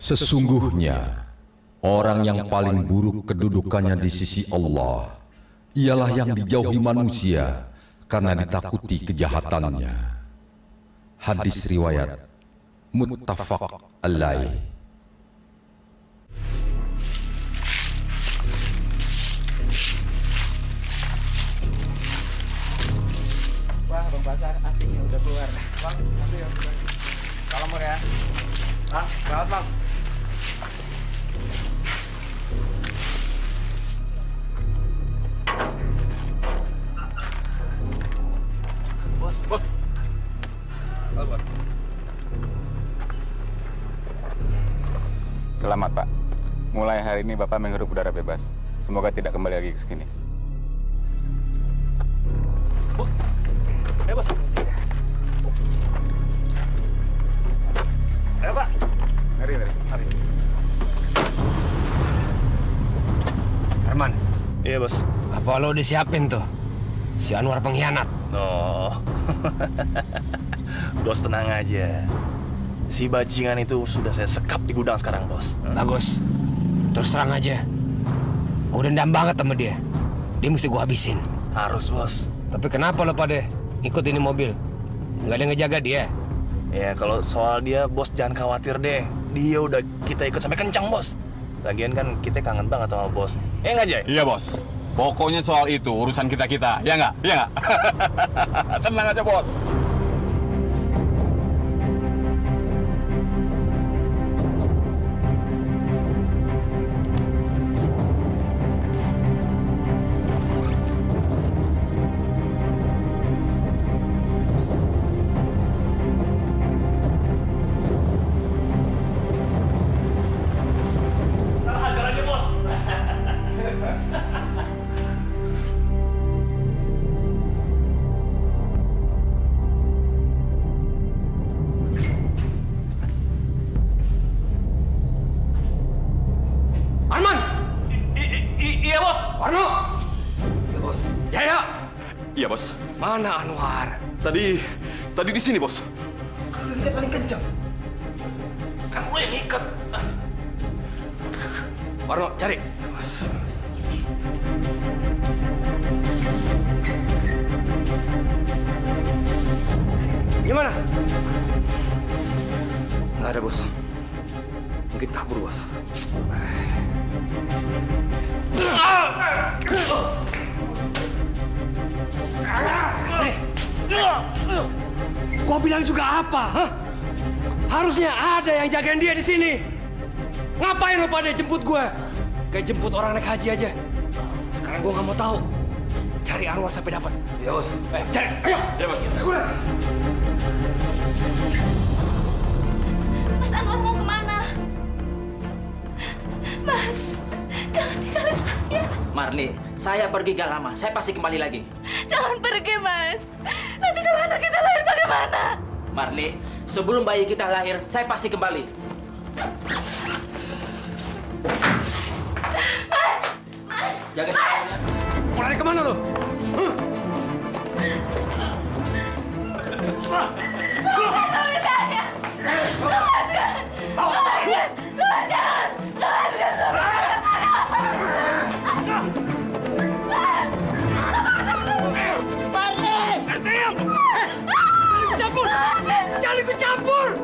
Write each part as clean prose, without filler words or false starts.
Sesungguhnya, orang yang paling buruk kedudukannya di sisi Allah ialah yang dijauhi manusia karena ditakuti kejahatannya. Hadis riwayat muttafaq alaih. Wah, Bang Pasar asingnya udah keluar. Bang, nanti ya. Salam ya. Ah, selamat Bang. Bos. Bos. Selamat Pak. Mulai hari ini Bapak menghirup udara bebas. Semoga tidak kembali lagi ke sini. Bos. Bos. Ayo Pak. Mari. Herman, Iya bos. apa lo udah siapin tuh? Si Anwar pengkhianat. Oh, bos tenang aja. Si bajingan itu sudah saya sekap di gudang sekarang bos. Bagus. Terus terang aja. Gue dendam banget sama dia. Dia mesti gue habisin. Harus bos. Tapi kenapa lo pada ikut ini mobil? Nggak ada yang ngejaga dia? Ya kalau soal dia bos jangan khawatir deh. Dia udah kita ikut sampai kencang bos. Lagian kan kita kangen banget sama bos. Nggak Jay? Iya bos. Pokoknya soal itu urusan kita-kita. Ya nggak? Ya nggak? Tenang aja bos. Hajar aja bos. Arman! Iya bos. Warno! Ya bos. Jaya! Iya bos. Mana Anwar? Tadi di sini bos. Kalau kita paling kencang. Kan lo yang ikat. Warno, cari. Gimana? Nggak ada, bos. Mungkin kabur, bos. Gua bilang juga apa, hah? Harusnya ada yang jagain dia di sini. Ngapain lo pada jemput gue? Kayak jemput orang naik haji aja. Sekarang gue nggak mau tahu. Cari Anwar sampai dapat. Ya bos. Cari, ayo. Ya bos. Mas Anwar mau kemana? Mas, jangan tinggalin saya. Marni, saya pergi gak lama. Saya pasti kembali lagi. Jangan pergi, Mas. Nanti kalau anak kita lahir bagaimana? Marni, sebelum bayi kita lahir, saya pasti kembali. Jaga tangannya. Mau lari kemana lo? Suami saya. Lepaskan. Lepaskan suami saya. Jangan ikut campur!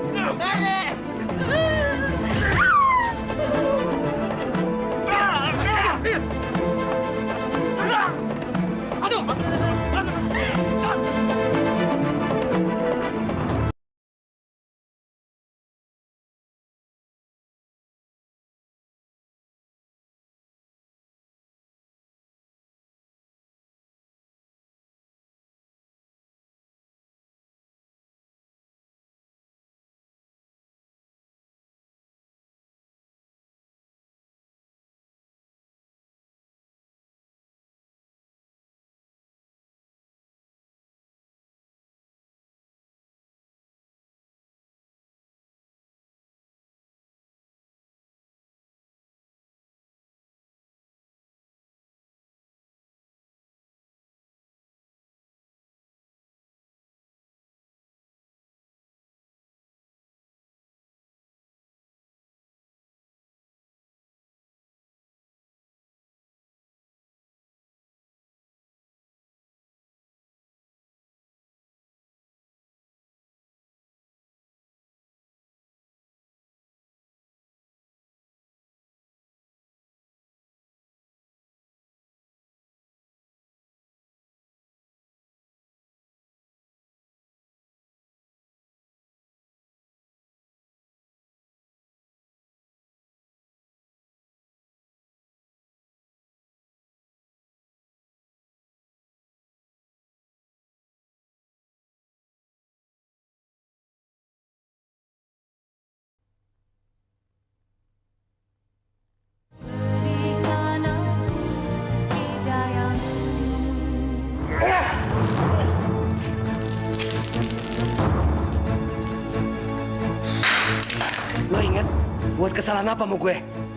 Lo inget buat kesalahan apa sama gue?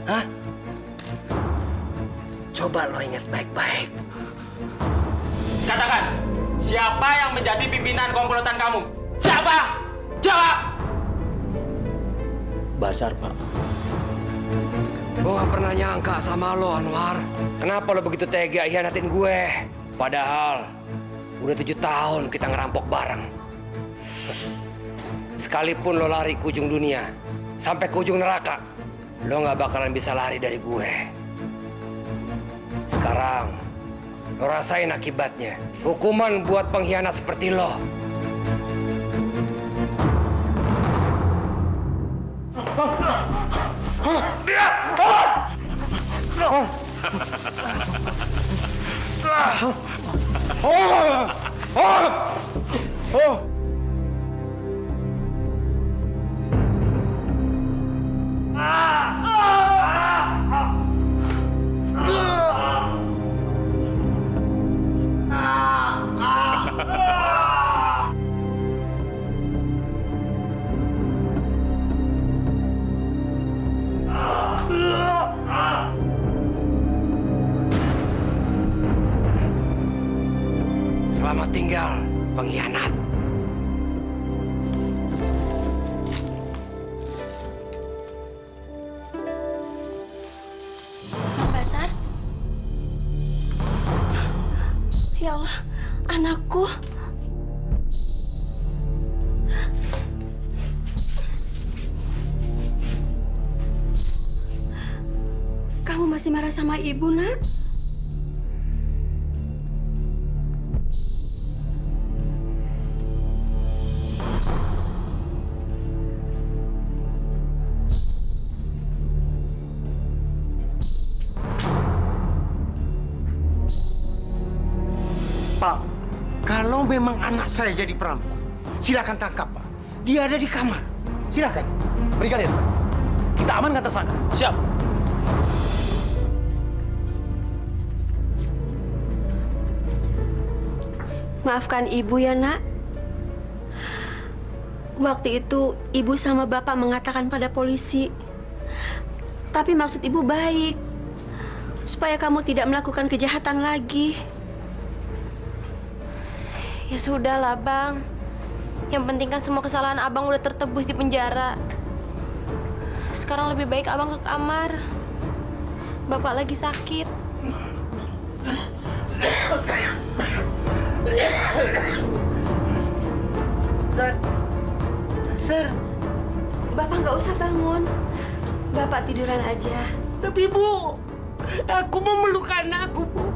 Hah? Coba lo inget baik-baik. Katakan, siapa yang menjadi pimpinan komplotan kamu? Siapa? Jawab! Basar, Pak. Gue gak pernah nyangka sama lo, Anwar. Kenapa lo begitu tega hianatin gue? Padahal udah 7 tahun kita ngerampok bareng. Sekalipun lo lari ke ujung dunia, sampai ke ujung neraka, lo gak bakalan bisa lari dari gue. Sekarang, lo rasain akibatnya. Hukuman buat pengkhianat seperti lo. Selamat tinggal, pengkhianat. Basar? Ya Allah, anakku. Kamu masih marah sama ibu, Nak? Pak, kalau memang anak saya jadi perampok, silakan tangkap, Pak. Dia ada di kamar. Silakan. Berikan lihat, Pak. Kita amankan tersangka. Siap. Maafkan ibu ya, Nak. Waktu itu ibu sama bapak mengatakan pada polisi. Tapi maksud ibu baik. Supaya kamu tidak melakukan kejahatan lagi. Ya sudahlah, Bang. Yang penting kan semua kesalahan Abang udah tertebus di penjara. Sekarang lebih baik Abang ke kamar. Bapak lagi sakit. Sir. Bapak nggak usah bangun. Bapak tiduran aja. Tapi Bu, aku memeluk anakku, Bu.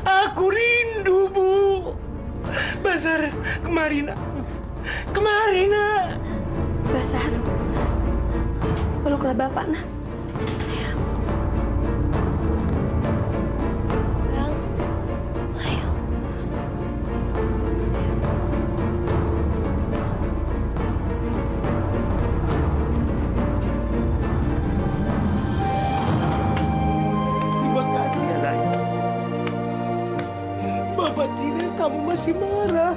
Aku rindu, Bu. Basar, kemari, Nak. Kemari, Nak. Basar, peluklah Bapak, Nak. Ayo. Bang, ayo. Terima kasih ya, Nak. Bapak tidak kamu masih marah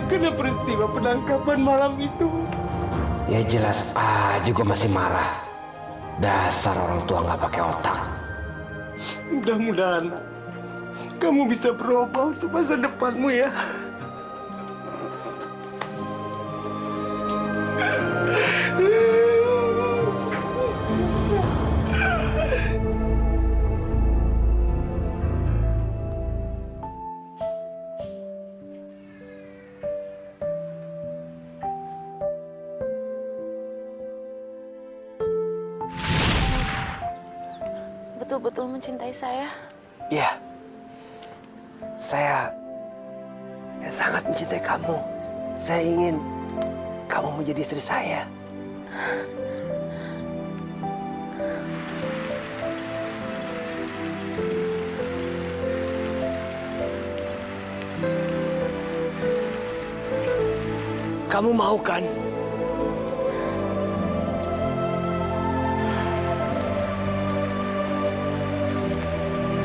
karena peristiwa penangkapan malam itu. Ya jelas aja gue masih marah. Dasar orang tua nggak pakai otak. Mudah-mudahan Nak, kamu bisa berubah untuk masa depanmu ya. Betul-betul mencintai saya. Iya, saya sangat mencintai kamu. Saya ingin kamu menjadi istri saya. Kamu mau kan?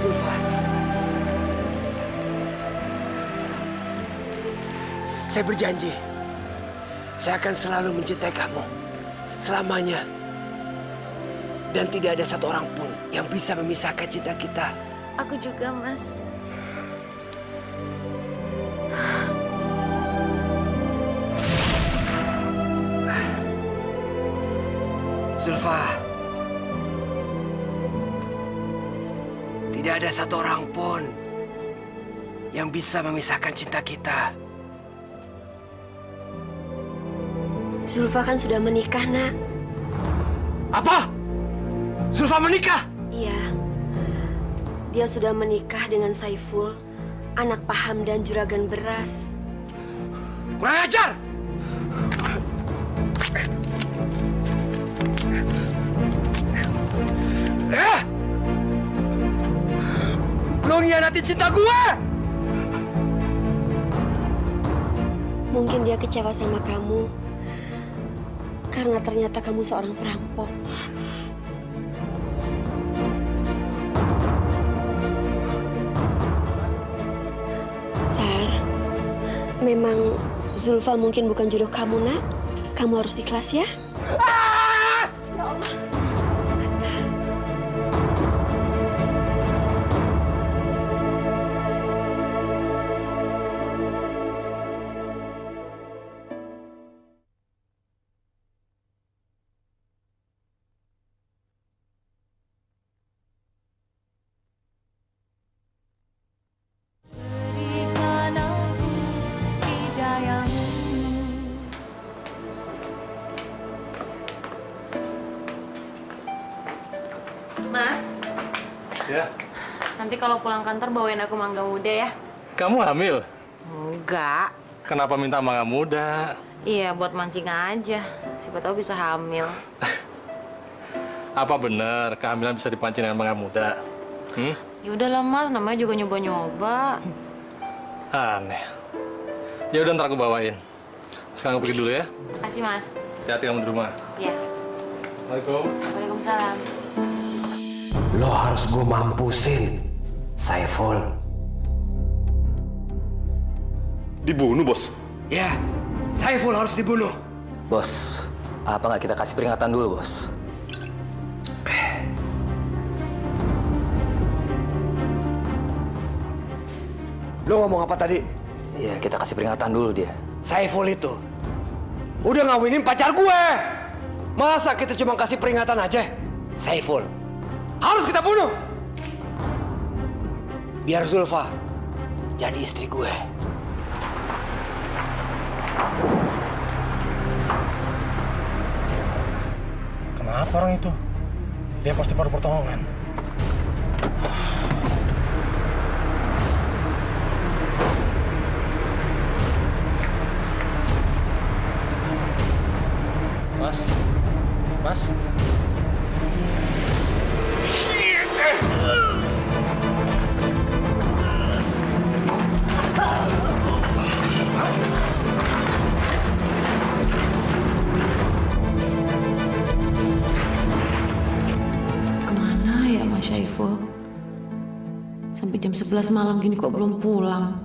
Zulfa, saya berjanji, saya akan selalu mencintai kamu. selamanya. Dan tidak ada satu orang pun yang bisa memisahkan cinta kita. Aku juga, Mas. Zulfa, tidak ada satu orang pun yang bisa memisahkan cinta kita. Zulfa kan sudah menikah, Nak. Apa? Zulfa menikah? Iya. Dia sudah menikah dengan Saiful, anak Pak Hamdan juragan beras. Kurang ajar! Lo ngianati cinta gue! Mungkin dia kecewa sama kamu karena ternyata kamu seorang perampok. Sar, memang Zulfa mungkin bukan jodoh kamu, Nak. Kamu harus ikhlas ya. Mas, Ya, nanti kalau pulang kantor bawain aku mangga muda ya. kamu hamil? Enggak. Kenapa minta mangga muda? Iya, buat mancing aja. Siapa tahu bisa hamil. Apa benar kehamilan bisa dipancing dengan mangga muda? Ya udahlah Mas, namanya juga nyoba-nyoba. Aneh. Ya udah ntar aku bawain. Sekarang aku pergi dulu ya. Kasih Mas. Hati-hati kamu di rumah. Ya. Assalamualaikum. Waalaikumsalam. Lo harus gue mampusin, Saiful. Dibunuh, Bos. Ya, Saiful harus dibunuh. Bos, apa nggak kita kasih peringatan dulu, Bos? Lo ngomong apa tadi? Iya, kita kasih peringatan dulu dia. Saiful itu udah ngawinin pacar gue. Masa kita cuma kasih peringatan aja? Saiful harus kita bunuh. Biar Zulfa jadi istri gue. Kenapa orang itu? Dia pasti perlu pertolongan. Mas? Mas? Kemana ya Mas Syaiful? Sampai jam 11 malam gini kok belum pulang.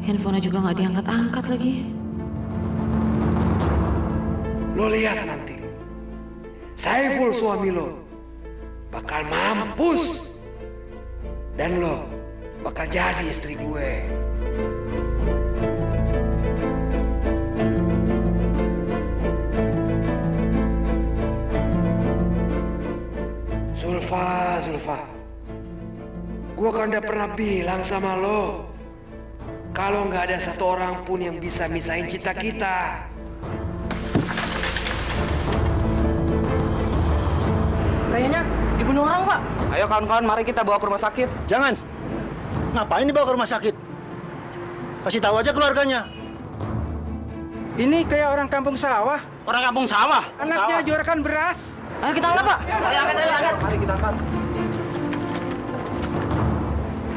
Handphonenya juga nggak diangkat-angkat lagi. Lo lihat nanti, Saiful suami lo bakal mampus. Dan lo bakal jadi istri gue. Zulfa, gue kan udah pernah bilang sama lo, kalau nggak ada satu orang pun yang bisa misahin cinta kita. Kayaknya dibunuh orang, Pak. Ayo kawan-kawan, mari kita bawa ke rumah sakit. Jangan. Ngapain dibawa ke rumah sakit? Kasih tahu aja keluarganya. Ini kayak orang kampung sawah. Orang kampung sawah. Anaknya juarakan beras. Ayo kita angkat, Pak. Mari kita angkat.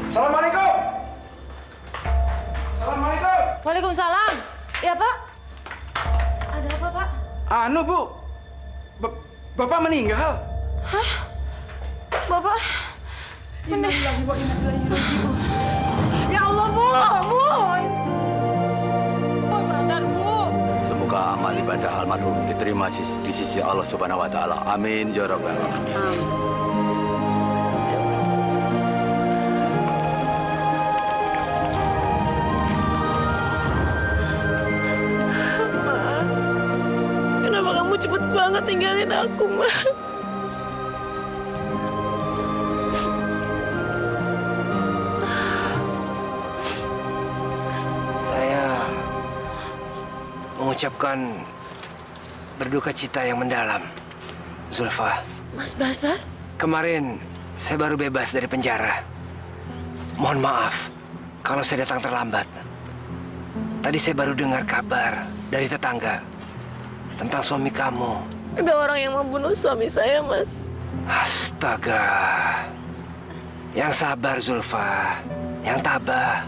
Assalamualaikum. Assalamualaikum. Waalaikumsalam. Ya Pak. Ada apa Pak? Anu Bu, Bapak meninggal. Hah? Bapak? Innalillahi wa inna ilaihi raji'un. Ya Allah Bu, Bu. Bu sadar Bu. Semoga amal ibadah almarhum diterima di sisi Allah Subhanahu wa taala. Amin ya rabbal alamin. Mas, kenapa kamu cepet banget tinggalin aku, Mas? Saya mengucapkan berduka cita yang mendalam, Zulfa. Mas Basar? Kemarin saya baru bebas dari penjara. Mohon maaf kalau saya datang terlambat. Tadi saya baru dengar kabar dari tetangga tentang suami kamu. Ada orang yang membunuh suami saya, Mas. Astaga. Yang sabar, Zulfa. Yang tabah.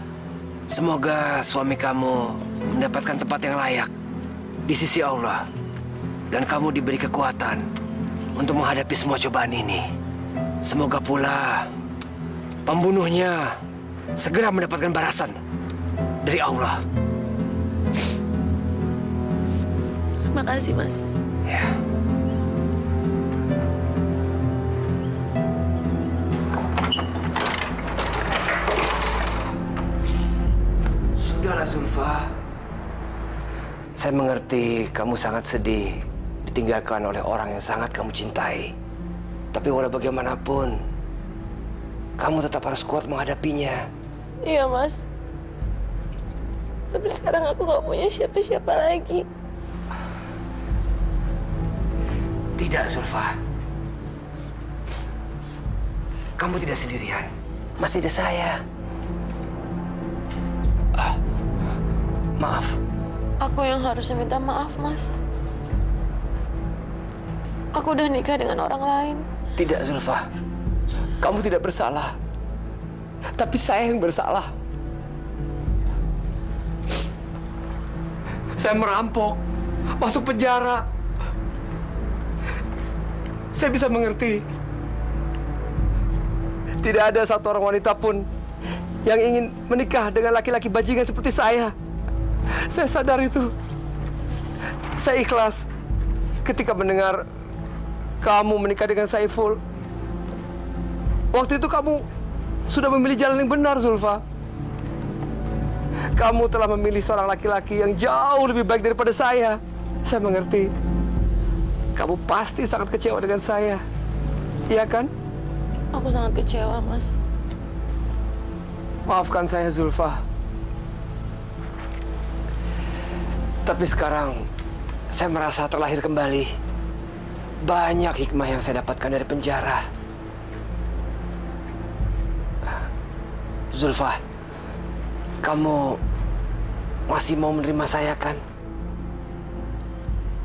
Semoga suami kamu mendapatkan tempat yang layak di sisi Allah. Dan kamu diberi kekuatan untuk menghadapi semua cobaan ini. Semoga pula pembunuhnya segera mendapatkan balasan dari Allah. Terima kasih, Mas. Ya. Sudahlah, Zulfa. Saya mengerti kamu sangat sedih ditinggalkan oleh orang yang sangat kamu cintai. Tapi walau bagaimanapun, kamu tetap harus kuat menghadapinya. Iya, Mas. Tapi sekarang aku gak punya siapa-siapa lagi. Tidak, Zulfa. Kamu tidak sendirian. Masih ada saya. Maaf. Aku yang harusnya minta maaf, Mas. Aku udah nikah dengan orang lain. Tidak, Zulfa. Kamu tidak bersalah. Tapi saya yang bersalah. Saya merampok, masuk penjara. Saya bisa mengerti. Tidak ada satu orang wanita pun yang ingin menikah dengan laki-laki bajingan seperti saya. Saya sadar itu. Saya ikhlas ketika mendengar kamu menikah dengan Saiful. Waktu itu kamu sudah memilih jalan yang benar, Zulfa. Kamu telah memilih seorang laki-laki yang jauh lebih baik daripada saya. Saya mengerti. Kamu pasti sangat kecewa dengan saya. Iya kan? Aku sangat kecewa, Mas. Maafkan saya, Zulfa. Tapi sekarang saya merasa terlahir kembali. Banyak hikmah yang saya dapatkan dari penjara. Zulfa, kamu masih mau menerima saya kan?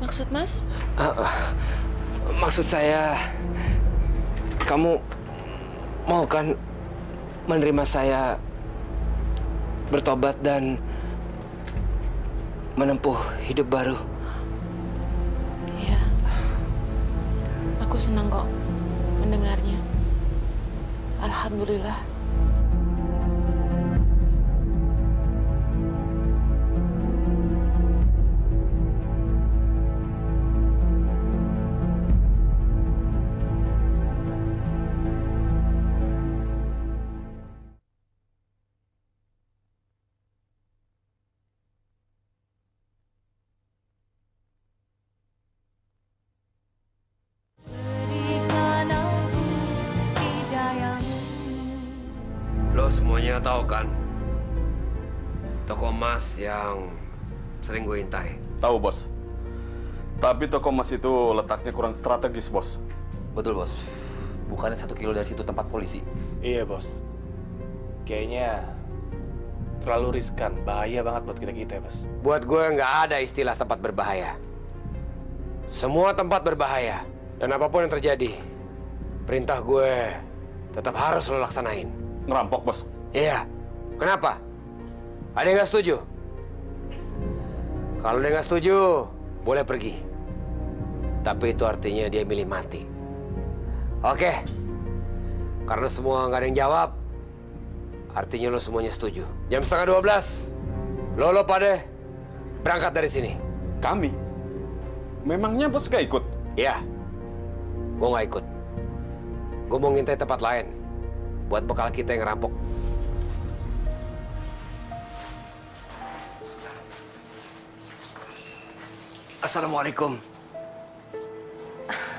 Maksud Mas? Maksud saya, kamu mau kan menerima saya bertobat dan menempuh hidup baru? Iya. Aku senang kok mendengarnya. Alhamdulillah. Lo semuanya tahu kan toko emas yang sering gue intai? Tahu, Bos. Tapi toko emas itu letaknya kurang strategis, Bos. Betul, Bos. Bukannya 1 kilo dari situ tempat polisi. Iya, Bos. Kayaknya terlalu riskan, bahaya banget buat kita-kita, Bos. Buat gue nggak ada istilah tempat berbahaya. Semua tempat berbahaya. Dan apapun yang terjadi, perintah gue tetap harus lo laksanain. Ngerampok, Bos? Iya. Kenapa? Ada yang nggak setuju? Kalau dia nggak setuju, boleh pergi. Tapi itu artinya dia milih mati. Oke. Karena semua nggak ada yang jawab, artinya lo semuanya setuju. Jam 11:30, lo pada berangkat dari sini. Kami? Memangnya bos gak ikut? Iya, gue nggak ikut. Gue mau ngintai tempat lain buat bekal kita yang ngerampok. Assalamualaikum.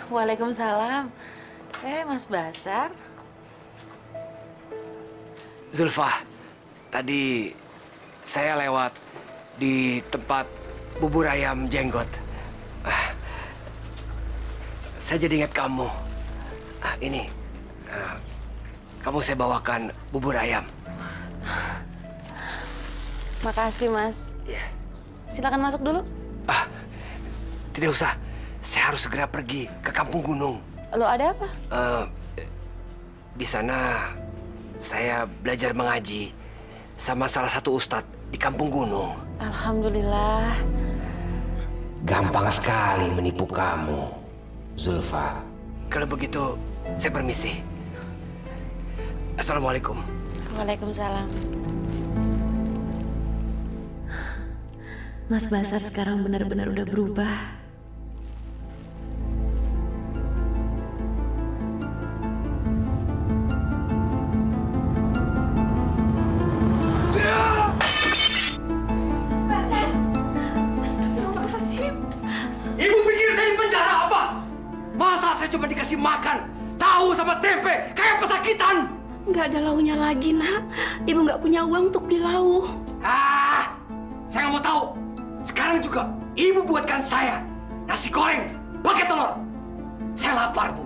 Waalaikumsalam. Mas Basar. Zulfa, tadi saya lewat di tempat bubur ayam jenggot. Saya jadi ingat kamu. Ini, kamu saya bawakan bubur ayam. Makasih, Mas. Silakan masuk dulu. Tidak usah, saya harus segera pergi ke Kampung Gunung. Lo ada apa? Di sana saya belajar mengaji sama salah satu ustadz di Kampung Gunung. Alhamdulillah. Gampang sekali menipu kamu, Zulfa. Kalau begitu, saya permisi. Assalamualaikum. Waalaikumsalam. Mas Basar sekarang benar-benar udah berubah. Ibu pikir saya di penjara apa? Masa saya cuma dikasih makan tahu sama tempe kayak pesakitan? Nggak ada launya lagi, Nak. Ibu nggak punya uang untuk beli lauk. Saya nggak mau tahu. Sekarang juga ibu buatkan saya nasi goreng pakai telur. Saya lapar, Bu.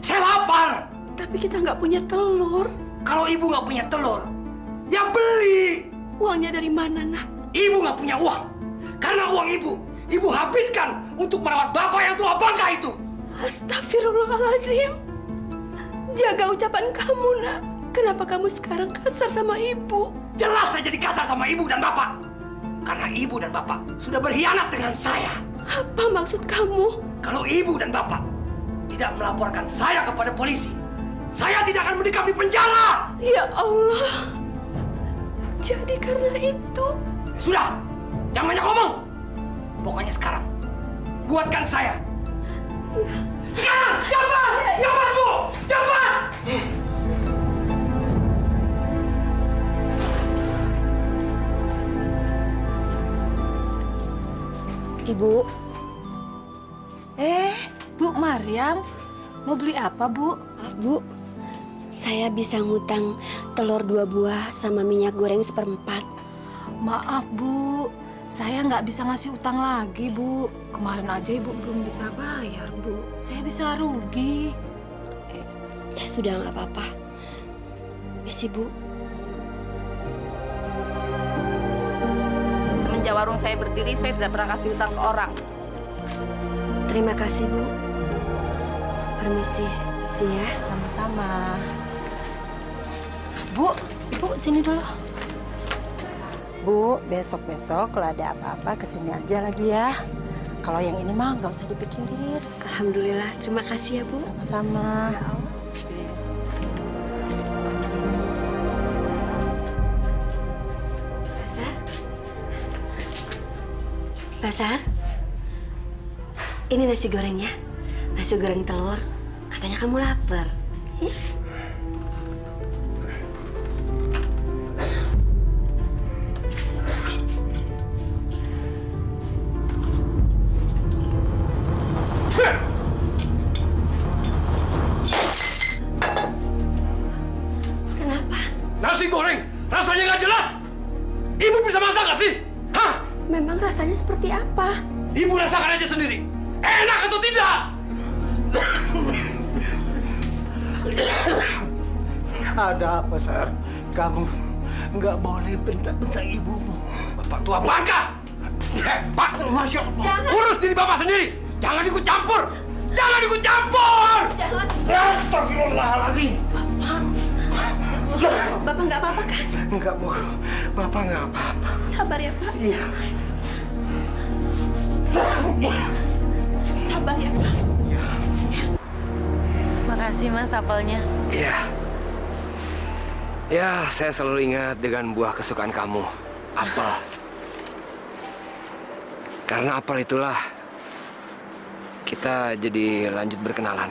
Saya lapar. Tapi kita nggak punya telur. Kalau ibu nggak punya telur, ya beli. Uangnya dari mana, Nak? Ibu nggak punya uang. Karena uang ibu habiskan untuk merawat bapak yang tua bangka itu. Astagfirullahaladzim. Jaga ucapan kamu, Nak. Kenapa kamu sekarang kasar sama ibu? Jelas saya jadi kasar sama ibu dan bapak. Karena ibu dan bapak sudah berkhianat dengan saya. Apa maksud kamu? Kalau ibu dan bapak tidak melaporkan saya kepada polisi, saya tidak akan mendekam di penjara. Ya Allah. Jadi karena itu... Sudah, jangan banyak ngomong. Pokoknya sekarang, buatkan saya. Sekarang, cepat! Cepat, Bu! Cepat! Ibu. Bu Maryam, mau beli apa, Bu? Bu, saya bisa ngutang telur 2 buah sama minyak goreng 1/4. Maaf, Bu. Saya nggak bisa ngasih utang lagi, Bu. Kemarin aja Ibu belum bisa bayar, Bu. Saya bisa rugi. Ya sudah, nggak apa-apa. Isi, Bu. Semenjak warung saya berdiri, saya tidak pernah kasih utang ke orang. Terima kasih, Bu. Permisi. Isi ya. Sama-sama. Bu, Ibu sini dulu. Bu, besok-besok kalau ada apa-apa kesini aja lagi ya. Kalau yang ini mah nggak usah dipikirin. Alhamdulillah, terima kasih ya, Bu. Sama-sama. Basar, ini nasi gorengnya. Nasi goreng telur. Katanya kamu lapar. Kenapa? Nasi goreng rasanya nggak jelas. Ibu bisa masak nggak sih? Hah? Memang rasanya seperti apa? Ibu rasakan aja sendiri. Enak atau tidak? Ada apa, Sar? Kamu nggak boleh bentak-bentak ibumu. Bapak tua bangka! Pak, Masya Allah. Urus diri Bapak sendiri. Jangan ikut campur. Jangan ikut campur! Jangan. Astagfirullahaladzim. Bapak nggak apa-apa kan? Enggak, Bu. Bapak nggak apa-apa. Sabar ya, Pak. Iya. Sabar ya, Pak. Makasih, Mas, apelnya. Iya. Ya, saya selalu ingat dengan buah kesukaan kamu, apel. Karena apel itulah kita jadi lanjut berkenalan.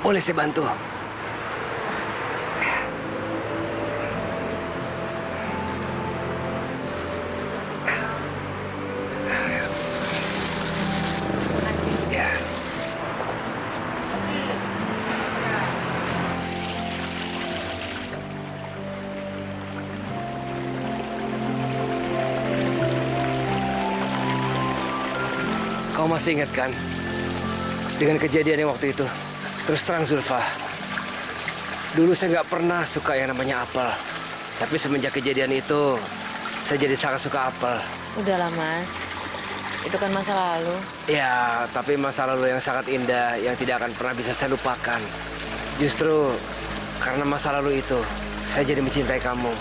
Boleh saya bantu? Ya. Kau masih ingat kan dengan kejadian yang waktu itu? Terus terang Zulfa, dulu saya nggak pernah suka yang namanya apel. Tapi semenjak kejadian itu, saya jadi sangat suka apel. Udahlah Mas, itu kan masa lalu. Ya, tapi masa lalu yang sangat indah yang tidak akan pernah bisa saya lupakan. Justru karena masa lalu itu, saya jadi mencintai kamu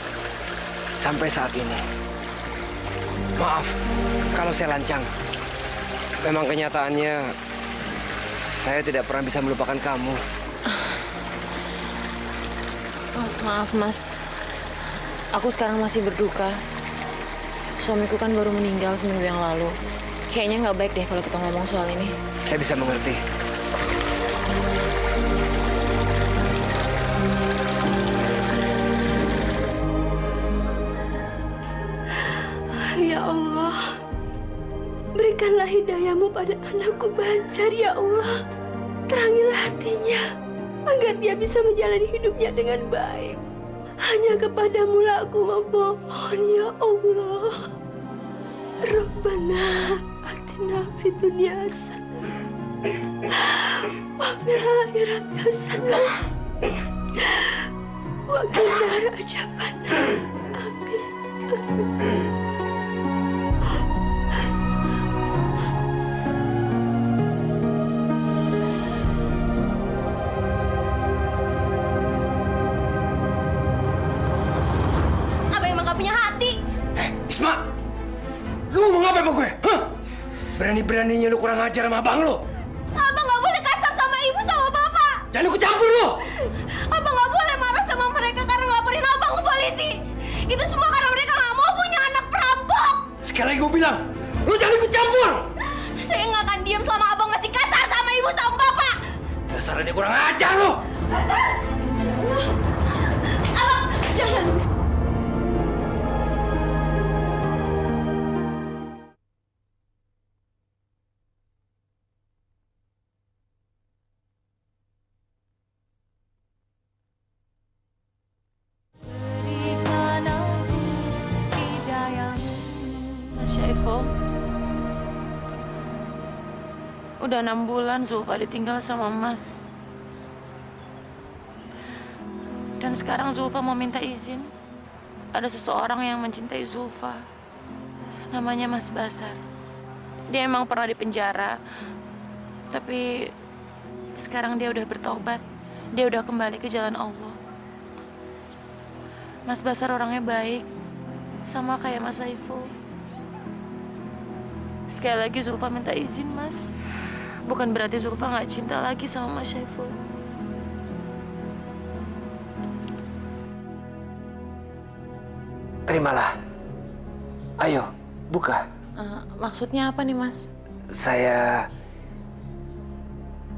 sampai saat ini. Maaf kalau saya lancang. Memang kenyataannya saya tidak pernah bisa melupakan kamu. Oh, maaf Mas, aku sekarang masih berduka. Suamiku kan baru meninggal seminggu yang lalu. Kayaknya nggak baik deh kalau kita ngomong soal ini. Saya bisa mengerti. Ya Allah, berikanlah hidayahmu pada anakku Bazar, ya Allah. Terangilah hatinya, agar dia bisa menjalani hidupnya dengan baik. Hanya kepadamu lah aku memohon, ya Allah. Rabbana atina fid dunya hasanah wa fil akhirati hasanah wa qina adzabannar. Amin. Isma, lu ngomong apa sama gue? Hah? Berani-beraninya lu kurang ajar sama abang lu. Abang nggak boleh kasar sama ibu sama bapak. Jangan ikut campur lu. Abang nggak boleh marah sama mereka karena ngelaporin abang ke polisi. Itu semua karena mereka nggak mau punya anak perampok. Sekali lagi gue bilang, lu jangan ikut campur. Saya nggak akan diam selama abang masih kasar sama ibu sama bapak. Dasarnya dia kurang ajar lu. Abang, jangan. Udah 6 bulan Zulfa ditinggal sama Mas. Dan sekarang Zulfa mau minta izin. Ada seseorang yang mencintai Zulfa. Namanya Mas Basar. Dia emang pernah di penjara. Tapi sekarang dia udah bertobat. Dia udah kembali ke jalan Allah. Mas Basar orangnya baik. Sama kayak Mas Saiful. Sekali lagi Zulfa minta izin, Mas. Bukan berarti Zulfa nggak cinta lagi sama Mas Saiful. Terimalah. Ayo, buka. Maksudnya apa nih, Mas? Saya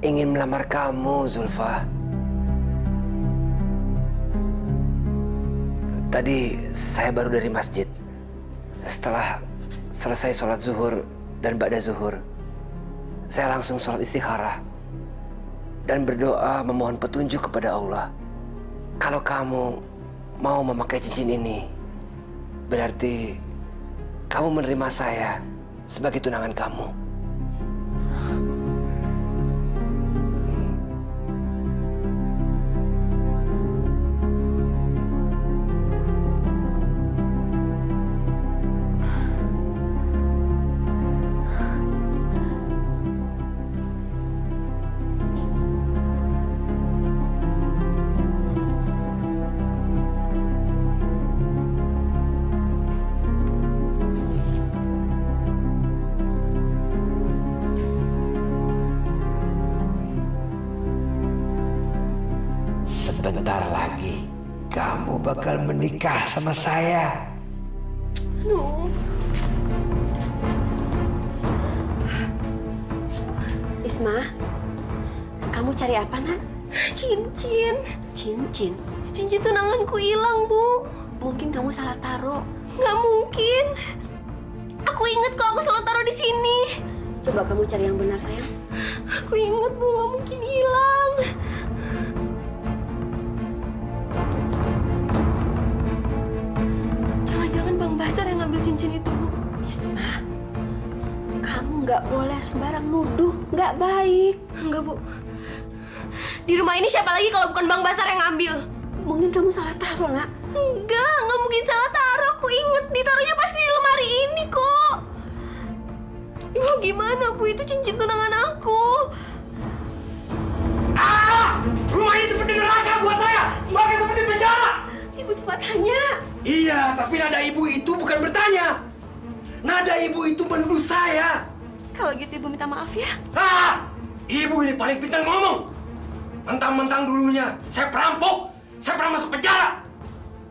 ingin melamar kamu, Zulfa. Tadi saya baru dari masjid. Setelah selesai sholat zuhur dan ba'da zuhur, saya langsung sholat istikharah dan berdoa memohon petunjuk kepada Allah. Kalau kamu mau memakai cincin ini, berarti kamu menerima saya sebagai tunangan kamu. Sebentar lagi kamu bakal menikah sama saya. Aduh. Isma, kamu cari apa, Nak? Cincin. Cincin? Cincin tunanganku hilang, Bu. Mungkin kamu salah taruh. Nggak mungkin. Aku inget kok aku selalu taruh di sini. Coba kamu cari yang benar, sayang. Aku inget, Bu. Nggak mungkin hilang. Jangan-jangan Bang Basar yang ngambil cincin itu, Bu. Isma, kamu nggak boleh sembarang nuduh. Nggak baik. Enggak, Bu. Di rumah ini siapa lagi kalau bukan Bang Basar yang ngambil? Mungkin kamu salah taruh, Nak. Nggak mungkin salah taruh. Aku inget ditaruhnya pasti di lemari ini kok. Ibu gimana, Bu? Itu cincin tunangan aku. Rumah ini seperti neraka buat saya. Bahkan seperti penjara. Ibu cuma tanya. Iya, tapi nada ibu itu bukan bertanya. Nada ibu itu menuduh saya. Kalau gitu Ibu minta maaf ya. Ibu ini paling pintar ngomong. Mentang-mentang dulunya saya perampok, saya pernah masuk penjara.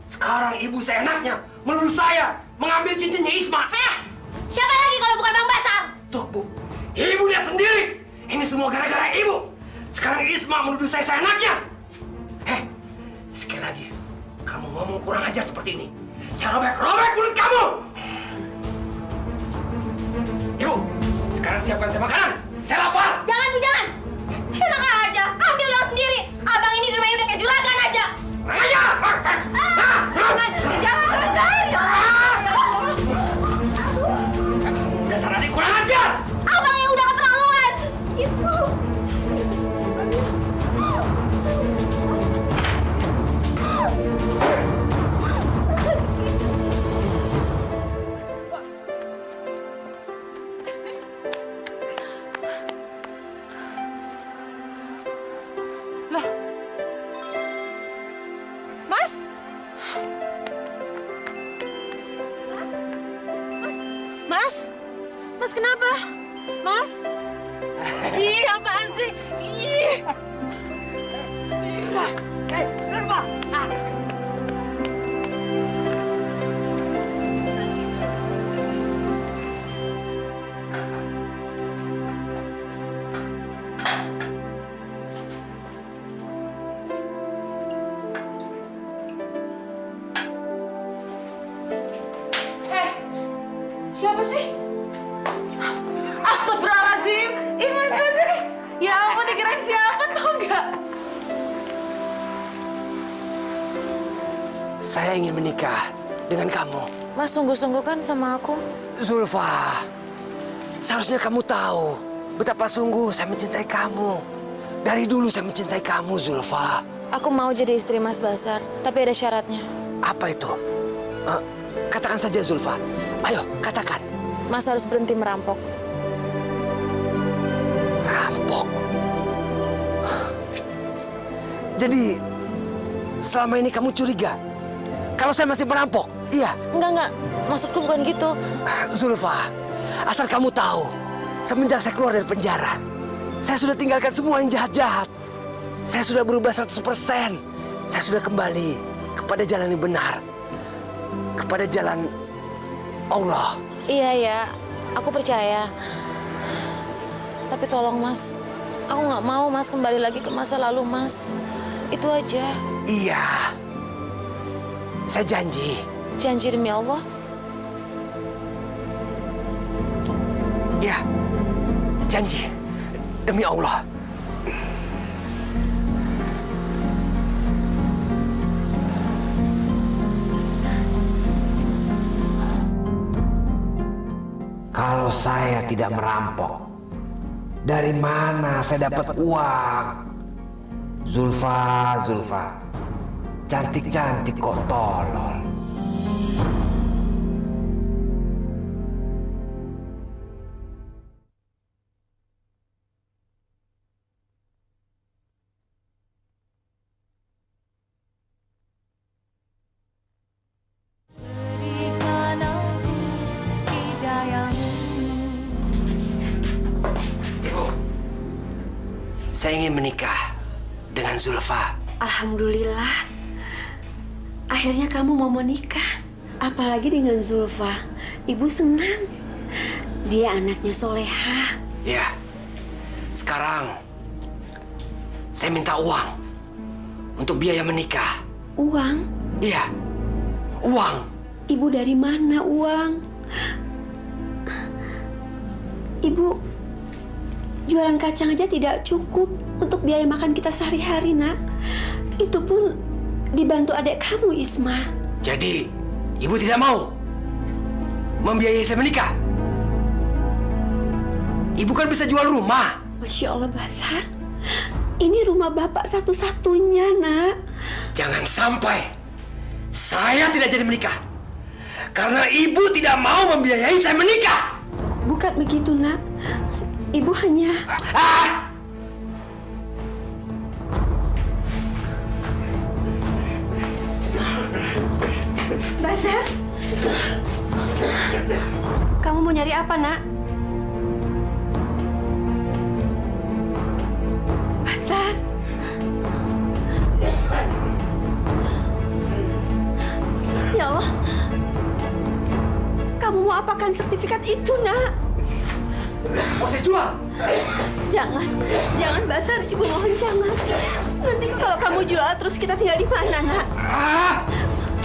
Sekarang ibu seenaknya menuduh saya mengambil cincinnya Isma. Siapa lagi kalau bukan Bang Basar? Tuh, Bu. Ibu lihat sendiri. Ini semua gara-gara ibu. Sekarang Isma menuduh saya seenaknya. Sekali lagi, kamu ngomong kurang ajar seperti ini, saya robek-robek mulut kamu. Ibu, sekarang siapkan saya makanan. Saya lapar. Jangan, Bu, jangan. Enak aja, ambil lo sendiri. Abang ini di rumah ini udah kayak juragan aja. Jangan Basar. Dasar adik kurang ajar. Abang yang udah keterlaluan. Ibu. Lah. Mas? Mas? Mas kenapa? Mas? Ih, apaan sih? Ih. Siapa sih? Astagfirullahaladzim. Ih, Mas Basar. Ya ampun, dikirain siapa tau nggak? Saya ingin menikah dengan kamu. Mas sungguh-sungguh kan sama aku? Zulfa, seharusnya kamu tahu betapa sungguh saya mencintai kamu. Dari dulu saya mencintai kamu, Zulfa. Aku mau jadi istri Mas Basar, tapi ada syaratnya. Apa itu? Katakan saja, Zulfa. Ayo, katakan. Mas harus berhenti merampok. Merampok? Jadi, selama ini kamu curiga kalau saya masih merampok? Iya? Enggak. Maksudku bukan gitu. Zulfa, asal kamu tahu, semenjak saya keluar dari penjara, saya sudah tinggalkan semua yang jahat-jahat. Saya sudah berubah 100%. Saya sudah kembali kepada jalan yang benar. Kepada jalan Allah. Iya ya, aku percaya. Tapi tolong Mas, aku nggak mau Mas kembali lagi ke masa lalu Mas. Itu aja. Iya, saya janji. Janji demi Allah? Iya, janji demi Allah. Kalau saya tidak merampok, dari mana saya dapat uang? Zulfa, cantik-cantik kok tolol. Saya ingin menikah dengan Zulfa. Alhamdulillah. Akhirnya kamu mau menikah. Apalagi dengan Zulfa. Ibu senang. Dia anaknya soleha. Ya. Sekarang saya minta uang untuk biaya menikah. Uang? Iya. Uang. Ibu dari mana uang? Ibu jualan kacang aja tidak cukup untuk biaya makan kita sehari-hari, Nak. Itu pun dibantu adik kamu, Isma. Jadi, ibu tidak mau membiayai saya menikah? Ibu kan bisa jual rumah. Masya Allah, Basar. Ini rumah bapak satu-satunya, Nak. Jangan sampai saya tidak jadi menikah. Karena ibu tidak mau membiayai saya menikah. Bukan begitu, Nak. Ibu hanya... Basar, kamu mau nyari apa, Nak? Basar. Ya Allah. Kamu mau apakan sertifikat itu, Nak? Mau saya jual? Jangan, jangan Basar. Ibu mohon jangan. Nanti kalau kamu jual terus kita tinggal di mana, Nak?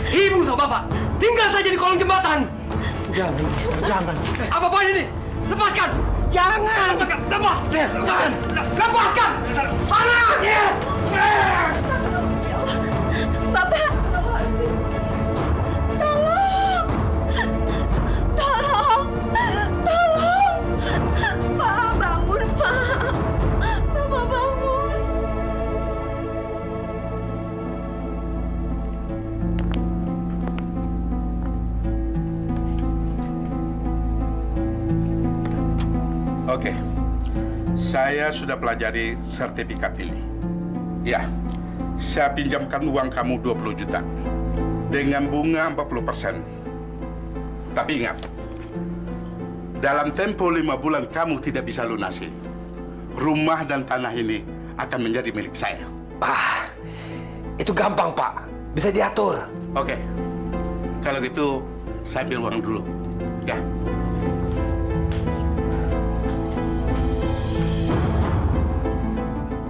Ibu sama bapak, tinggal saja di kolong jembatan. Jangan. Apa-apaan ini? Lepaskan! Jangan. Lepaskan! Lepas! Jangan! Lepaskan! Sana! Bapak! Tolong! Tolong! Tolong! Pak, bangun, Pak! Bapak bangun! Oke, saya sudah pelajari sertifikat ini. Ya, saya pinjamkan uang kamu 20 juta dengan bunga 40%. Tapi ingat, dalam tempo 5 bulan kamu tidak bisa lunasi. Rumah dan tanah ini akan menjadi milik saya. Itu gampang, Pak. Bisa diatur. Oke, kalau gitu saya ambil uang dulu. Ya.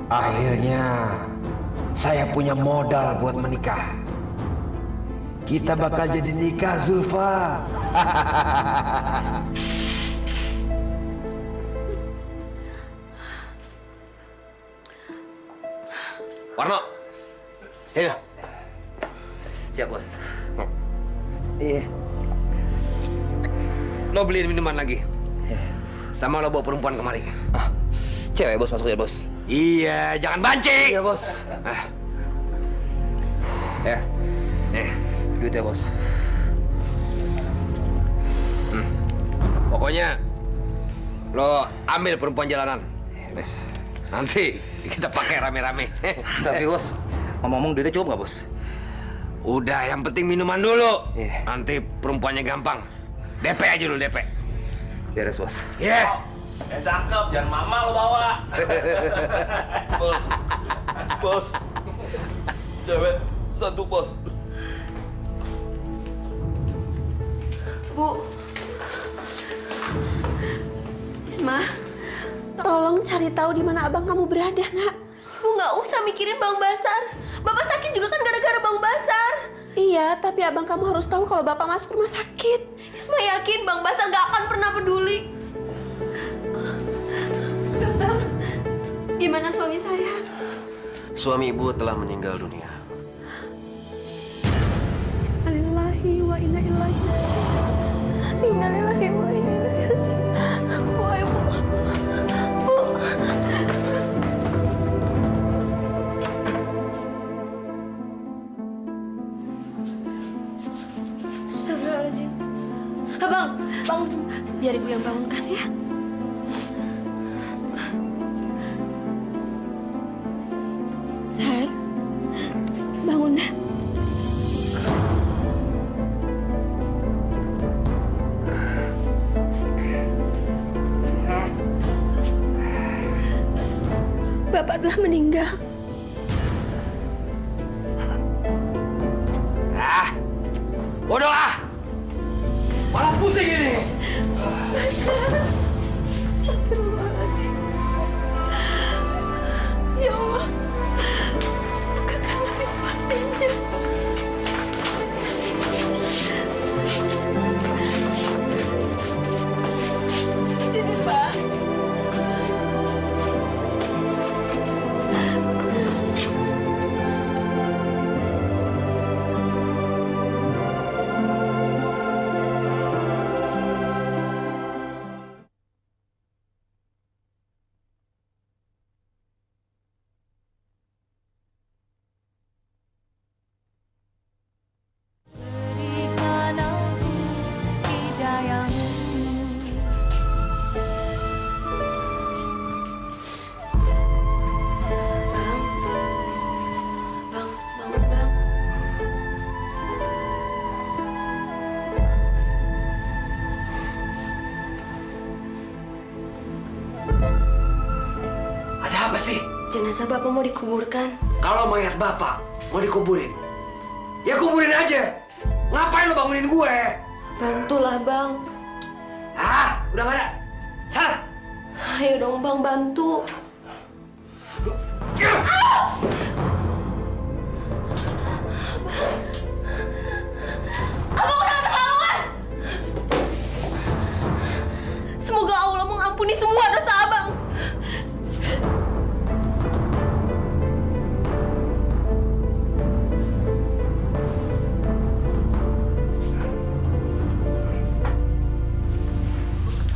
Akhirnya saya punya modal buat menikah. Kita bakal jadi nikah, Zulfa. Warno. Sini. Siap, Bos. Iya. Lo beliin minuman lagi. Sama lo bawa perempuan kemari. Cewek, Bos, masuk ya, Bos. Iya, jangan banci. Iya, Bos. Ya. Nih, duitnya, Bos. Pokoknya lo ambil perempuan jalanan. Nanti kita pakai rame-rame. Tapi, Bos, ngomong-ngomong duitnya cukup nggak, Bos? Udah, yang penting minuman dulu. Nanti perempuannya gampang. DP aja dulu, DP. Beres, Bos. Iya. Cakep, jangan mama lo bawa. Bos. Bos. Cewek satu, Bos. Bu. Isma, tolong cari tahu di mana abang kamu berada, Nak. Bu nggak usah mikirin Bang Basar. Bapak sakit juga kan gara-gara Bang Basar. Iya, tapi abang kamu harus tahu kalau bapak masuk rumah sakit. Isma yakin Bang Basar nggak akan pernah peduli. Dokter, gimana suami saya? Suami ibu telah meninggal dunia. Innalillahi wa inna ilaihi raji'un. Innalillahi wa inna ilaihi raji'un. Bu, Ibu. Bu. Astagfirullahaladzim. Abang, bangun. Biar ibu yang bangunkan ya. Sar, bangun dah. Bapak telah meninggal. jenazah Bapak mau dikuburkan? Kalau mayat Bapak mau dikuburin, ya kuburin aja. Ngapain lo bangunin gue? Bantulah, Bang. Ah, udah nggak ada. Sana. Ayo dong, Bang, bantu. Abang udah keterlaluan. Semoga Allah mengampuni semua dosa Abang.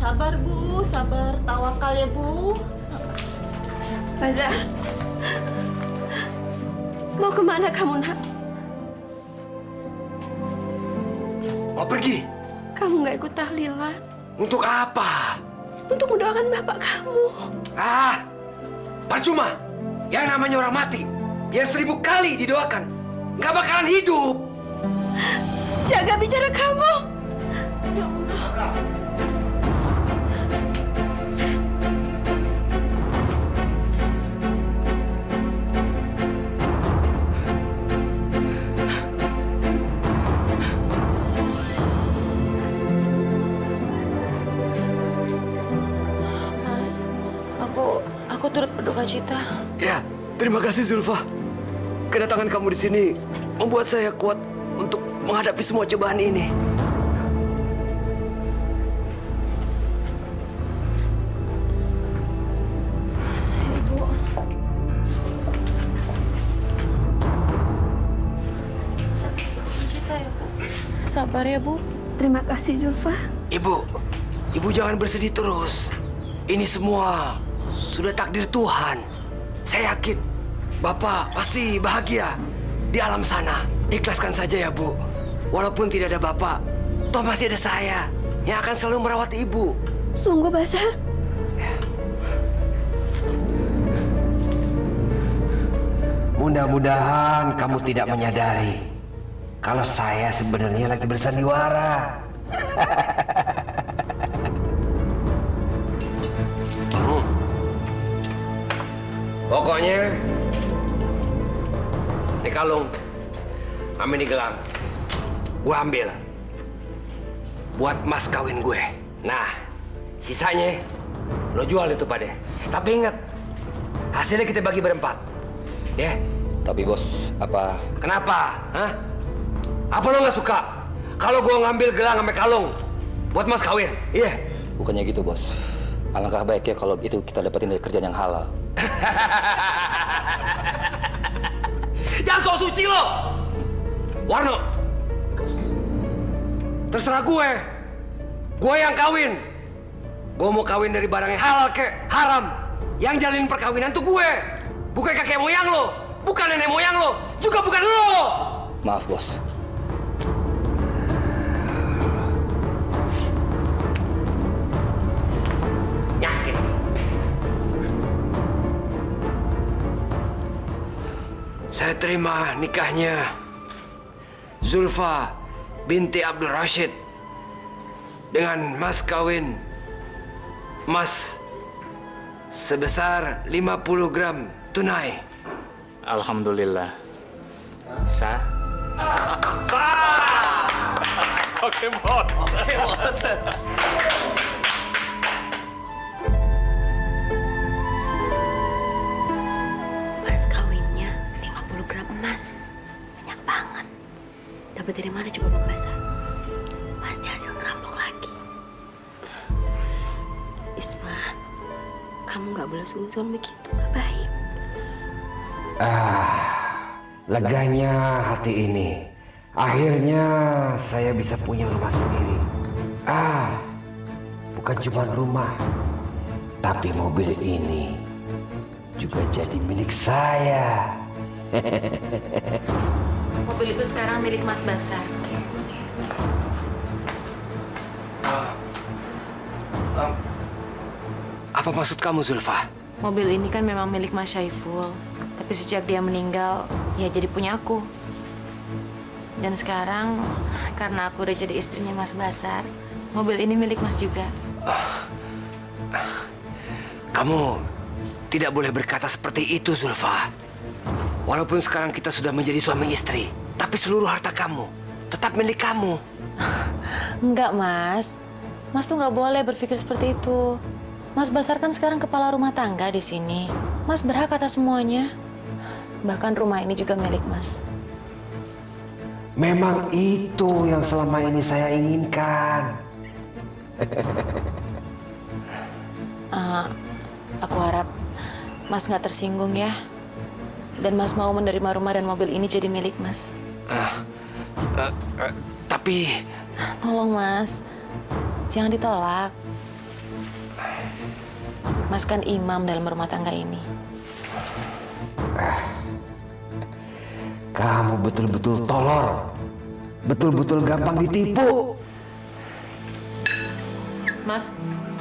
Sabar, Bu. Sabar. Tawakal ya, Bu. Bazar. Mau kemana kamu, nak? Mau pergi? Kamu nggak ikut tahlilan? Untuk apa? Untuk mendoakan bapak kamu. Ah, percuma. Yang namanya orang mati, yang 1000 kali didoakan, nggak bakalan hidup. Jaga bicara kamu. Ya Allah. Mas, aku turut berduka cita. Ya, terima kasih Zulfa. Kedatangan kamu di sini membuat saya kuat untuk menghadapi semua cobaan ini. Ibu. Sabar ya, Bu. Terima kasih, Zulfa. Ibu jangan bersedih terus. Ini semua sudah takdir Tuhan. Saya yakin Bapak pasti bahagia di alam sana. Ikhlaskan saja ya, Bu. Walaupun tidak ada Bapak, toh masih ada saya yang akan selalu merawat Ibu. Sungguh, Bazar. Mudah-mudahan kamu tidak menyadari kalau saya sebenarnya lagi bersandiwara. Pokoknya, ini kalung, sama ini gelang, gue ambil buat mas kawin gue. Nah, sisanya lo jual itu pada. Tapi ingat, hasilnya kita bagi berempat, ya. Tapi bos, apa? Kenapa? Hah? Apa lo nggak suka kalau gue ngambil gelang sama kalung buat mas kawin? Iya. Bukannya gitu bos. Alangkah baiknya kalau itu kita dapetin dari kerjaan yang halal. Jangan sok suci lo, Warno. Terserah gue. Gue yang kawin. Gue mau kawin dari barang yang halal kek haram. Yang jalin perkawinan tuh gue, bukan kakek moyang lo, bukan nenek moyang lo, juga bukan lo. Maaf bos. Yakin. Saya terima nikahnya Zulfa binti Abdul Rashid dengan mas kawin emas sebesar 50 gram tunai. Alhamdulillah. Sah? Sah! Oke, bos. Oke, bos. Mas kawinnya 50 gram emas. Banyak banget. Dapat dari mana coba Bang Bazar? Pasti hasil ngerampok lagi. Isma, kamu nggak boleh suzon begitu, nggak baik. Leganya hati ini. Akhirnya saya bisa punya rumah sendiri. Bukan cuma rumah, tapi mobil ini juga jadi milik saya. Mobil itu sekarang milik Mas Basar. Apa maksud kamu, Zulfa? Mobil ini kan memang milik Mas Syaiful. Tapi sejak dia meninggal, ya jadi punya aku. Dan sekarang, karena aku udah jadi istrinya Mas Basar, mobil ini milik Mas juga. Kamu tidak boleh berkata seperti itu, Zulfa. Walaupun sekarang kita sudah menjadi suami istri, tapi seluruh harta kamu tetap milik kamu. Enggak, Mas. Mas tuh nggak boleh berpikir seperti itu. Mas Basar kan sekarang kepala rumah tangga di sini. Mas berhak atas semuanya. Bahkan rumah ini juga milik Mas. Memang itu yang selama ini saya inginkan. Aku harap Mas nggak tersinggung ya. Dan Mas mau menerima rumah dan mobil ini jadi milik Mas. Tapi... Tolong Mas, jangan ditolak. Mas kan imam dalam rumah tangga ini. Kamu betul-betul tolol. Betul-betul gampang ditipu. Mas,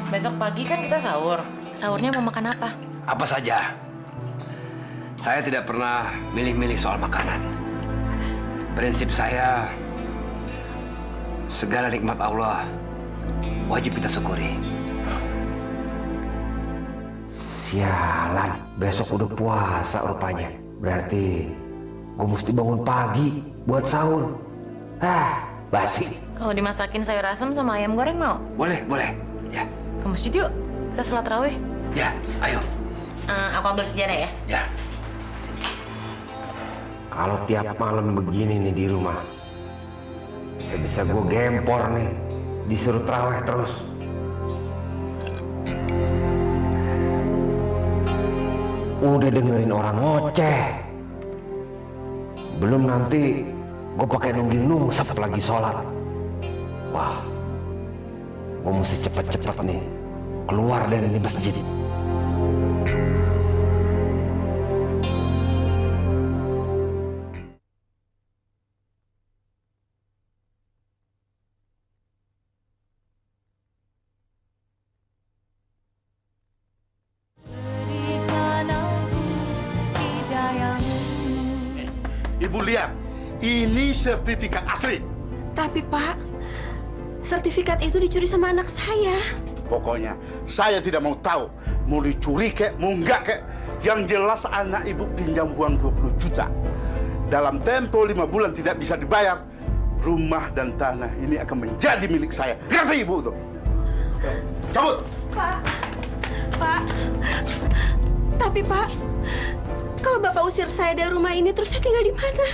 besok pagi kan kita sahur. Sahurnya mau makan apa? Apa saja. Saya tidak pernah milih-milih soal makanan. Prinsip saya, segala nikmat Allah wajib kita syukuri. Sialan, besok udah puasa rupanya. Berarti gue mesti bangun pagi buat sahur. Basi. Kalau dimasakin sayur asam sama ayam goreng mau? Boleh, boleh. Ya. Ke masjid yuk, kita sholat raweh. Ya, ayo. Aku ambil sejarah ya. Ya. Kalau tiap malam begini nih di rumah, bisa-bisa gue gempor nih, disuruh tarawih terus. Udah dengerin orang ngoceh, belum nanti gue pakai nungging-nungsep lagi sholat. Wah, gue mesti cepet-cepet nih keluar dari ini masjid. Ibu lihat, ini sertifikat asli. Tapi Pak, sertifikat itu dicuri sama anak saya. Pokoknya saya tidak mau tahu mau dicuri kek, mau enggak kek. Yang jelas anak ibu pinjam uang 20 juta. Dalam tempo 5 bulan tidak bisa dibayar, rumah dan tanah ini akan menjadi milik saya. Ngerti ibu tuh? Cabut. Pak. Tapi Pak, kalau Bapak usir saya dari rumah ini, terus saya tinggal di mana?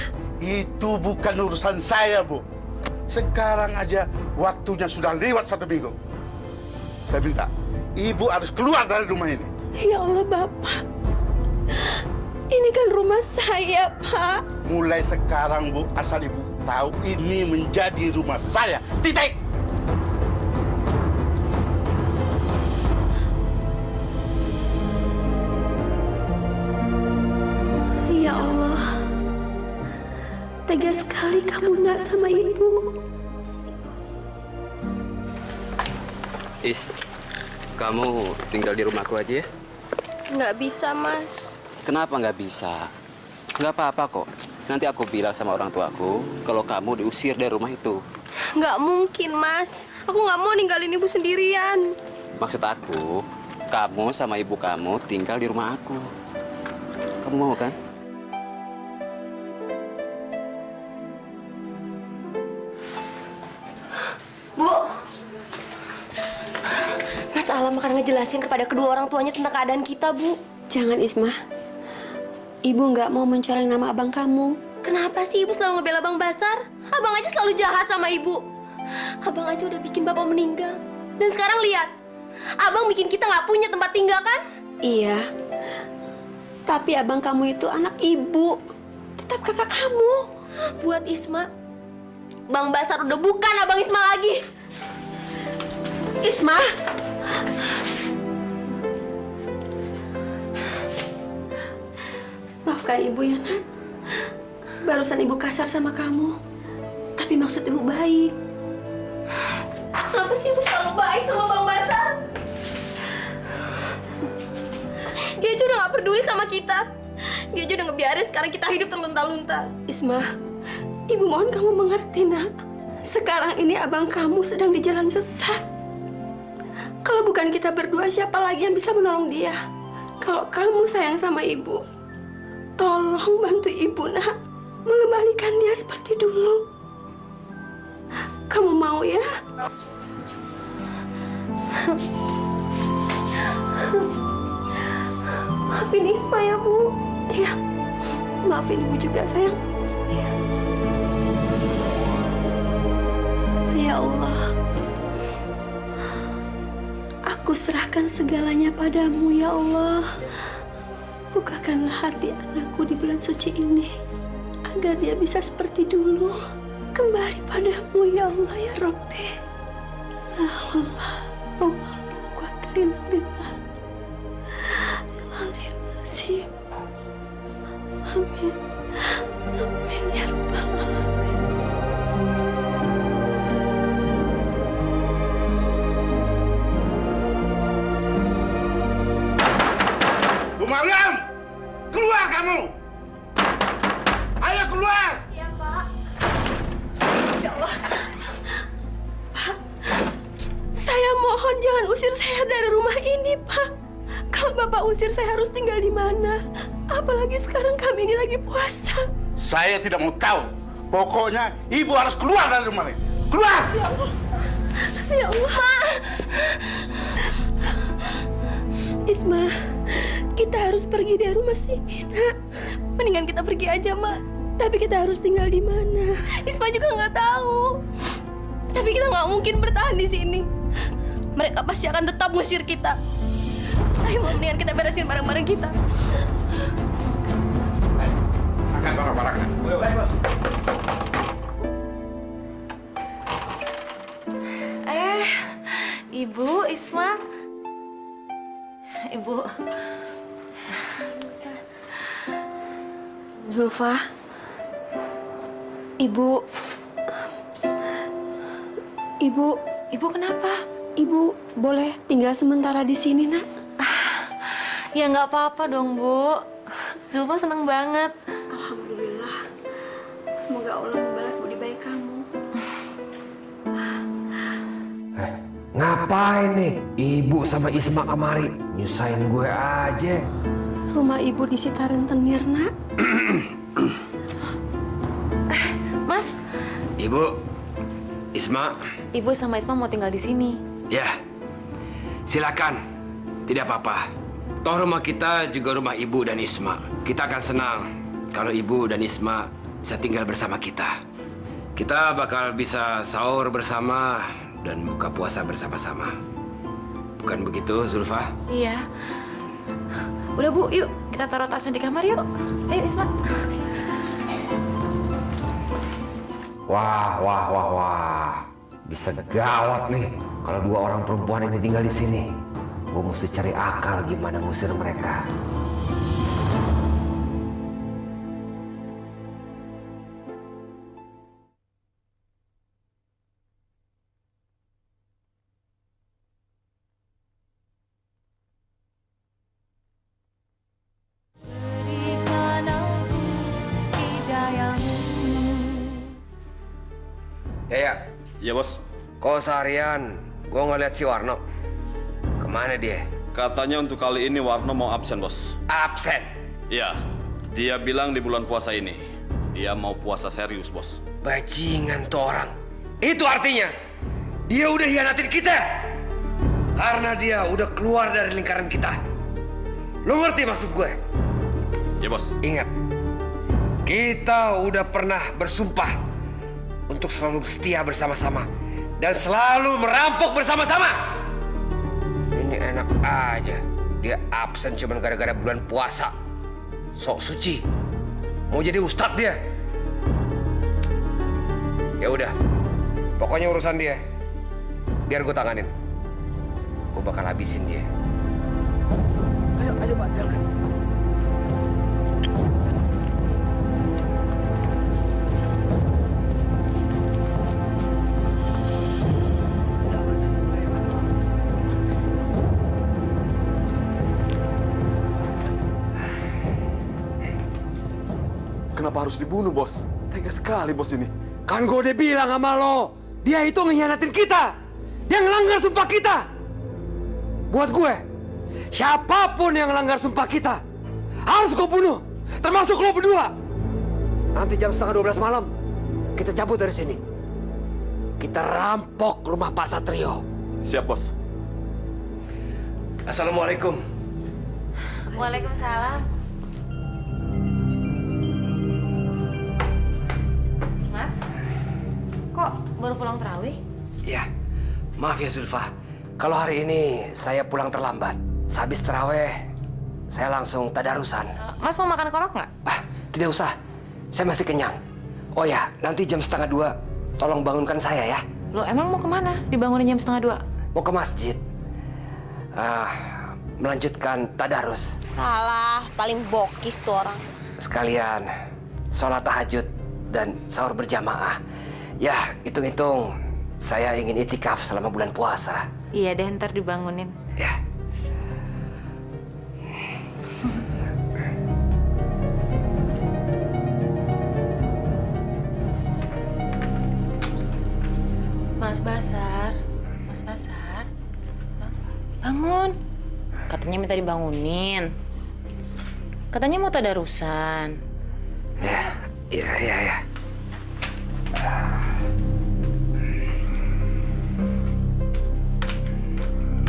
Itu bukan urusan saya, Bu. Sekarang aja waktunya sudah lewat 1 minggu. Saya minta, Ibu harus keluar dari rumah ini. Ya Allah, Bapak. Ini kan rumah saya, Pak. Mulai sekarang, Bu, asal Ibu tahu ini menjadi rumah saya. Titik! Ya Allah, tegas sekali kamu nak sama Ibu. Is, kamu tinggal di rumahku aja ya? Nggak bisa, Mas. Kenapa nggak bisa? Nggak apa-apa kok. Nanti aku bilang sama orang tuaku kalau kamu diusir dari rumah itu. Nggak mungkin, Mas. Aku nggak mau ninggalin Ibu sendirian. Maksud aku, kamu sama ibu kamu tinggal di rumah aku. Kamu mau kan? Bu, Mas Alam akan ngejelasin kepada kedua orang tuanya tentang keadaan kita, Bu. Jangan, Isma. Ibu nggak mau mencoreng nama abang kamu. Kenapa sih Ibu selalu ngebela Bang Basar? Abang aja selalu jahat sama Ibu. Abang aja udah bikin Bapak meninggal. Dan sekarang lihat, Abang bikin kita nggak punya tempat tinggal, kan? Iya. Tapi abang kamu itu anak Ibu. Tetap kakak kamu. Buat Isma, Bang Basar udah bukan Abang Isma lagi. Isma. Maafkan Ibu ya, Nak. Barusan Ibu kasar sama kamu. Tapi maksud Ibu baik. Kenapa sih Ibu selalu baik sama Bang Basar? Dia aja udah gak peduli sama kita. Dia aja udah ngebiarin sekarang kita hidup terlunta-lunta. Isma, Ibu mohon kamu mengerti, Nak. Sekarang ini abang kamu sedang di jalan sesat. Kalau bukan kita berdua, siapa lagi yang bisa menolong dia? Kalau kamu sayang sama ibu, tolong bantu ibu, nak, mengembalikan dia seperti dulu. Kamu mau ya? Maafin Isma ya, Bu. Ya, maafin ibu juga, sayang. Ya. Ya Allah, aku serahkan segalanya padamu, ya Allah. Bukakanlah hati anakku di bulan suci ini, agar dia bisa seperti dulu, kembali padamu, ya Allah, ya Rabbi. La haula wala quwwata illa billah. Amin. Amin ya Rabbal Alamin. Bu Maryam, keluar kamu! Ayo keluar! Iya, Pak. Ya Allah. Pak, saya mohon jangan usir saya dari rumah ini, Pak. Kalau Bapak usir, saya harus tinggal di mana? Apalagi sekarang kami ini lagi puasa. Saya tidak mau tahu. Pokoknya ibu harus keluar dari rumah ini. Keluar! Ya Allah. Ya Allah. Isma, kita harus pergi dari rumah sini, nak. Mendingan kita pergi aja, Mak. Tapi kita harus tinggal di mana? Isma juga nggak tahu. Tapi kita nggak mungkin bertahan di sini. Mereka pasti akan tetap ngusir kita. Ayo, mendingan kita beresin barang-barang kita. Angkat barang-barangnya. Ibu, Isma. Ibu. Zulfa. Ibu. Ibu kenapa? Ibu boleh tinggal sementara di sini, nak? Ya nggak apa-apa dong, Bu. Zulfa seneng banget. Alhamdulillah. Semoga Allah membalas budi baik kamu. Ngapain nih ibu sama Isma kemari? Nyusahin gue aja. Rumah ibu di Sita Rentenir, nak. Mas. Ibu, Isma. Ibu sama Isma mau tinggal di sini. Ya, silakan. Tidak apa-apa. Toh rumah kita juga rumah ibu dan Isma. Kita akan senang kalau ibu dan Isma bisa tinggal bersama kita. Kita bakal bisa sahur bersama dan buka puasa bersama-sama. Bukan begitu, Zulfa? Iya. Udah, Bu, yuk kita taruh tasnya di kamar yuk. Ayo, Isma. Wah. Bisa gawat nih kalau dua orang perempuan ini tinggal di sini. Gue mesti cari akal gimana ngusir mereka. Ya, Bos. Kok seharian gue ngeliat si Warno. Kemana dia? Katanya untuk kali ini Warno mau absen, Bos. Absen? Iya. Dia bilang di bulan puasa ini dia mau puasa serius, Bos. Bajingan tuh orang. Itu artinya dia udah hianatin kita. Karena dia udah keluar dari lingkaran kita. Lo ngerti maksud gue? Ya, Bos. Ingat, kita udah pernah bersumpah untuk selalu setia bersama-sama dan selalu merampok bersama-sama. Ini enak aja, dia absen cuma gara-gara bulan puasa. Sok suci, mau jadi ustadz dia. Ya udah, pokoknya urusan dia, biar gue tanganin. Gue bakal habisin dia. Ayo Pak, jalan. Kenapa harus dibunuh, Bos? Tega sekali, Bos ini. Kan gue udah bilang sama lo, dia itu ngehianatin kita. Dia ngelanggar sumpah kita. Buat gue, Siapapun yang melanggar sumpah kita harus gue bunuh, termasuk lo berdua. Nanti jam 11:30 malam kita cabut dari sini. Kita rampok rumah Pak Satrio. Siap, Bos. Assalamualaikum. Waalaikumsalam. Mas, kok baru pulang terawih? Iya, maaf ya Zulfa. Kalau hari ini saya pulang terlambat. Sehabis terawih, saya langsung tadarusan. Mas mau makan kolak nggak? Tidak usah, saya masih kenyang. Oh ya, nanti jam 1:30 tolong bangunkan saya ya. Lo emang mau kemana? Dibangunin jam 1:30? Mau ke masjid. Melanjutkan tadarus. Salah, paling bokis tuh orang. Sekalian sholat tahajud dan sahur berjamaah. Ya, hitung-hitung saya ingin itikaf selama bulan puasa. Iya deh, ntar dibangunin. Ya. Mas Basar, Mas Basar, bangun. Katanya minta dibangunin. Katanya mau tadarusan. Iya.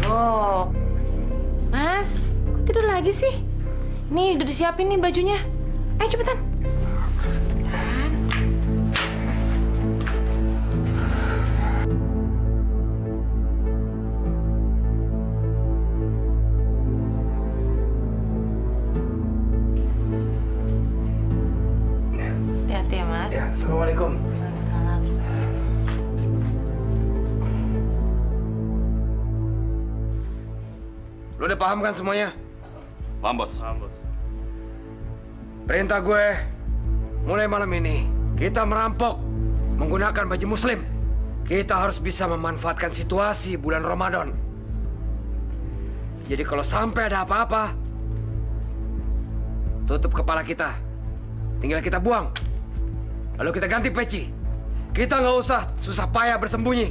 Oh, Mas, kok tidur lagi sih? Nih udah disiapin nih bajunya. Ayo cepetan. Hati-hati ya, Mas. Ya, Assalamualaikum. Waalaikumsalam. Lu udah paham kan semuanya? Paham, Bos. Perintah gue, mulai malam ini kita merampok menggunakan baju muslim. Kita harus bisa memanfaatkan situasi bulan Ramadan. Jadi kalau sampai ada apa-apa, tutup kepala kita. Tinggal kita buang. Lalu kita ganti peci. Kita nggak usah susah payah bersembunyi.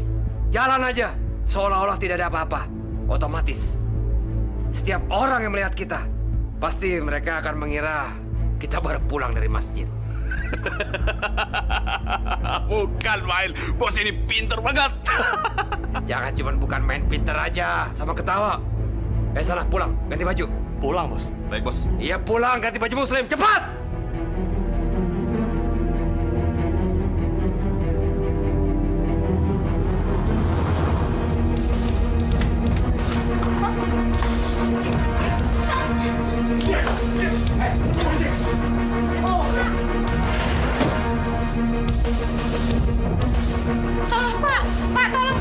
Jalan aja, seolah-olah tidak ada apa-apa. Otomatis. Setiap orang yang melihat kita, pasti mereka akan mengira kita baru pulang dari masjid. Bukan main, Bos ini pinter banget. Jangan cuma bukan main pinter aja, sama ketawa. Sana pulang, ganti baju. Pulang, Bos. Baik, Bos. Iya pulang, ganti baju muslim, cepat! Tolong, Pak! Pak, tolong!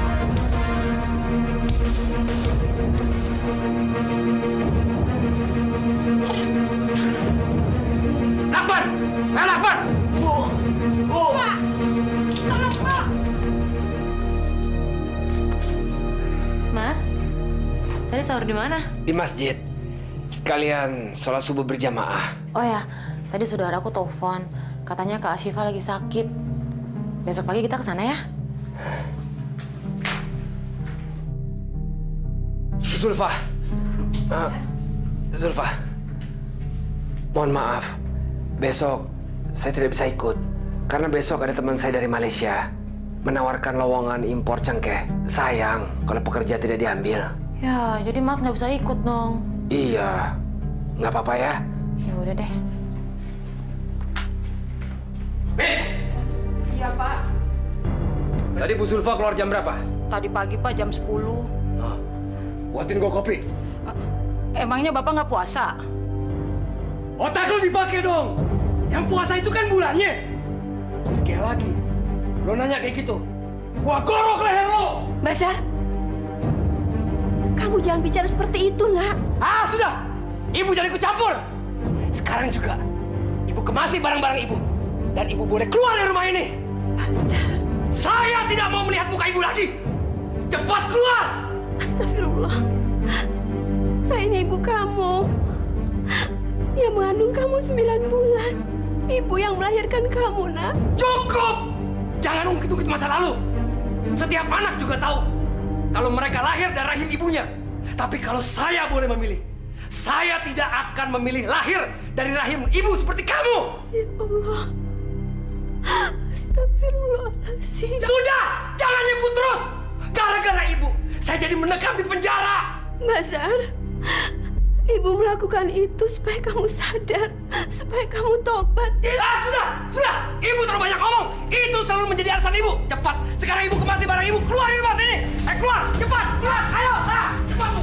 Lakban! Lakban! Pak! Tolong, Pak! Mas, tadi sahur di mana? Di masjid. Sekalian sholat subuh berjamaah. Oh ya, tadi saudaraku telepon. Katanya Kak Ashifa lagi sakit. Besok pagi kita ke sana ya. Zulfa. Zulfa. Mohon maaf. Besok saya tidak bisa ikut. Karena besok ada teman saya dari Malaysia menawarkan lowongan impor cengkeh. Sayang kalau pekerja tidak diambil. Ya, jadi Mas nggak bisa ikut dong. Iya. Nggak apa-apa ya. Ya udah deh. Iya, Pak. Tadi Bu Zulfa keluar jam berapa? Tadi pagi, Pak, jam 10. Buatin gua kopi. Emangnya Bapak nggak puasa? Otak lu dipakai dong. Yang puasa itu kan bulannya. Sekali lagi, lo nanya kayak gitu, gua gorok leher lo. Basar, kamu jangan bicara seperti itu, Nak. Sudah. Ibu jangan ikut campur. Sekarang juga, ibu kemasi barang-barang ibu. Dan ibu boleh keluar dari rumah ini. Basar. Saya tidak mau melihat muka ibu lagi. Cepat keluar. Astagfirullah. Saya ini ibu kamu. Yang mengandung kamu 9 bulan. Ibu yang melahirkan kamu, Nak. Cukup! Jangan ungkit-ungkit masa lalu. Setiap anak juga tahu kalau mereka lahir dari rahim ibunya. Tapi kalau saya boleh memilih, saya tidak akan memilih lahir dari rahim ibu seperti kamu. Ya Allah. Astagfirullahaladzim. Sudah, jangan nyebut terus. Gara-gara ibu, saya jadi mendekam di penjara. Bazar, ibu melakukan itu supaya kamu sadar, supaya kamu tobat. Sudah. Ibu terlalu banyak ngomong. Itu selalu menjadi alasan ibu. Cepat, sekarang ibu kemasi barang ibu. Keluar dari rumah sini. Keluar, cepat, keluar. Ayo, cepat bu.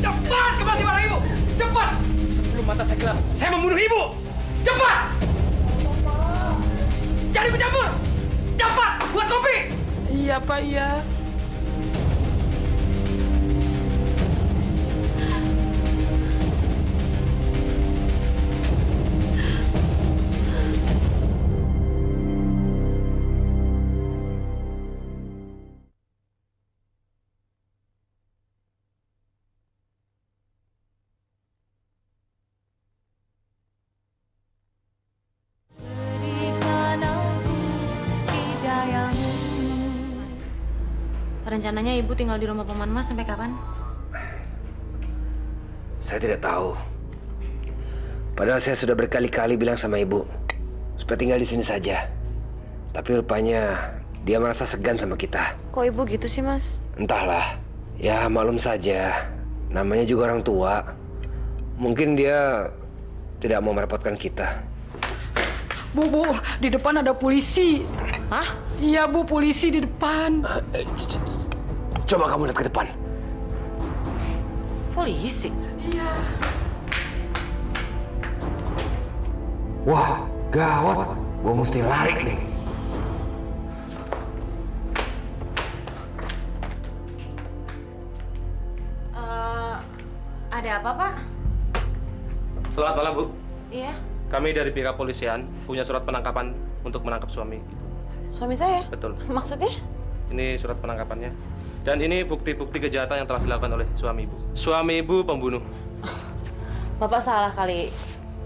Cepat kemasi barang ibu. Cepat. Sebelum mata saya gelap, saya membunuh ibu. Cepat. Jangan ikut campur. Cepat, buat kopi. Iya, Pak, iya. Rencananya ibu tinggal di rumah paman Mas sampai kapan? Saya tidak tahu. Padahal saya sudah berkali-kali bilang sama ibu supaya tinggal di sini saja. Tapi rupanya dia merasa segan sama kita. Kok ibu gitu sih, Mas? Entahlah. Ya maklum saja. Namanya juga orang tua. Mungkin dia tidak mau merepotkan kita. Bu, di depan ada polisi. Hah? Iya, Bu, polisi di depan. Coba kamu lihat ke depan. Polisi? Iya. Wah, gawat. Gua mesti lari nih. Ada apa, Pak? Selamat malam, Bu. Iya. Kami dari pihak kepolisian punya surat penangkapan untuk menangkap suami. Suami saya? Betul. Maksudnya? Ini surat penangkapannya. Dan ini bukti-bukti kejahatan yang telah dilakukan oleh suami ibu. Suami ibu pembunuh. Bapak salah kali.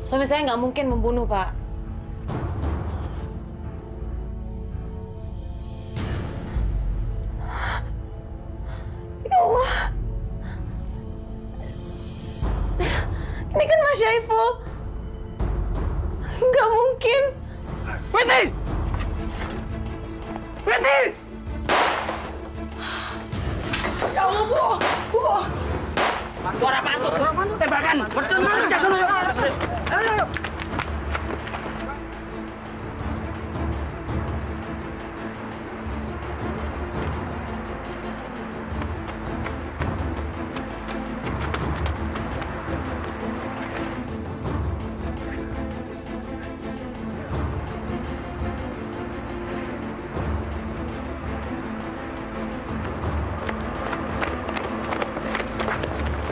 Suami saya nggak mungkin membunuh, Pak. Ya Allah. Ini kan Mas Syaiful. Nggak mungkin. Weti! Weti! Ya Allah, Bu. Suara apaan tuh? Tembakan! Betul, ayo!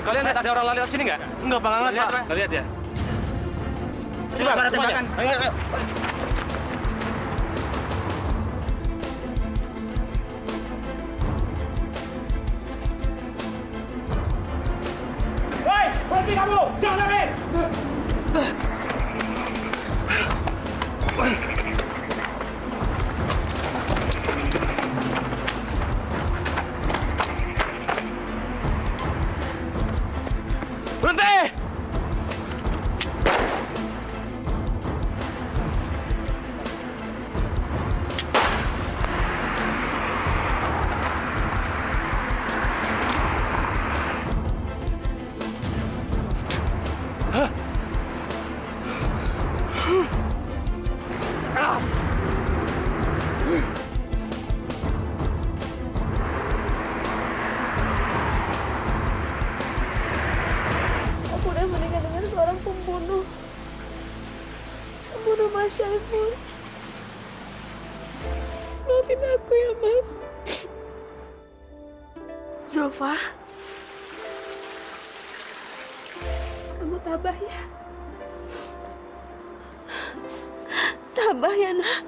Kalian lihat ada orang lari lewat sini nggak? Enggak, Pak, nggak lihat, Pak. Nggak lihat ya? Coba suara tembakan. Ayo. Woi, berhenti kamu! Jangan lari! Berhenti! Aku udah menikah dengan seorang pembunuh. Pembunuh Mas Syaiful. Maafin aku ya, Mas. Zulfa. Kamu tabah ya. Tabah ya, Nak.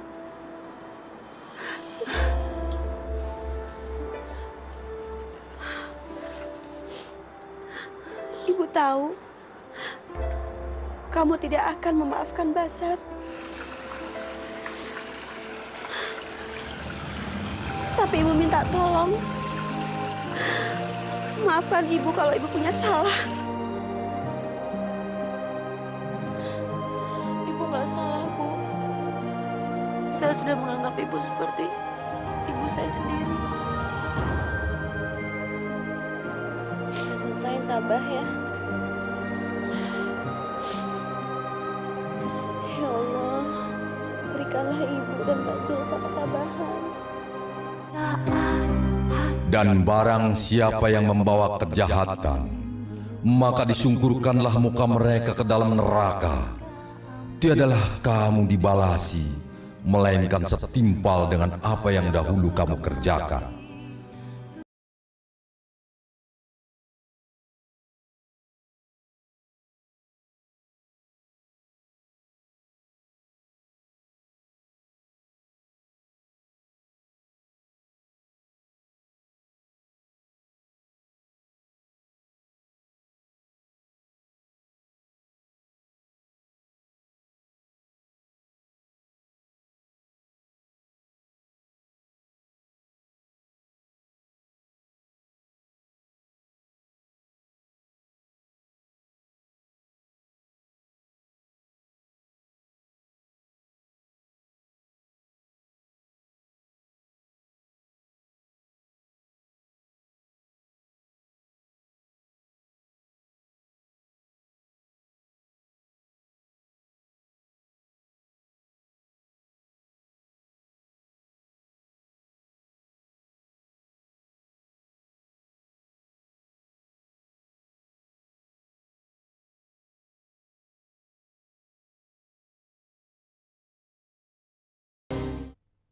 Ibu tahu kamu tidak akan memaafkan Basar. Tapi ibu minta tolong Maafkan ibu kalau ibu punya salah. Ibu nggak salah, Bu. Saya sudah menganggap ibu seperti ibu saya sendiri. Zulfa yang tabah ya. Ya Allah, berikanlah ibu dan Mbak Zulfa ketabahan. Dan barang siapa yang membawa kejahatan, maka disungkurkanlah muka mereka ke dalam neraka. Tiadalah kamu dibalasi, melainkan setimpal dengan apa yang dahulu kamu kerjakan.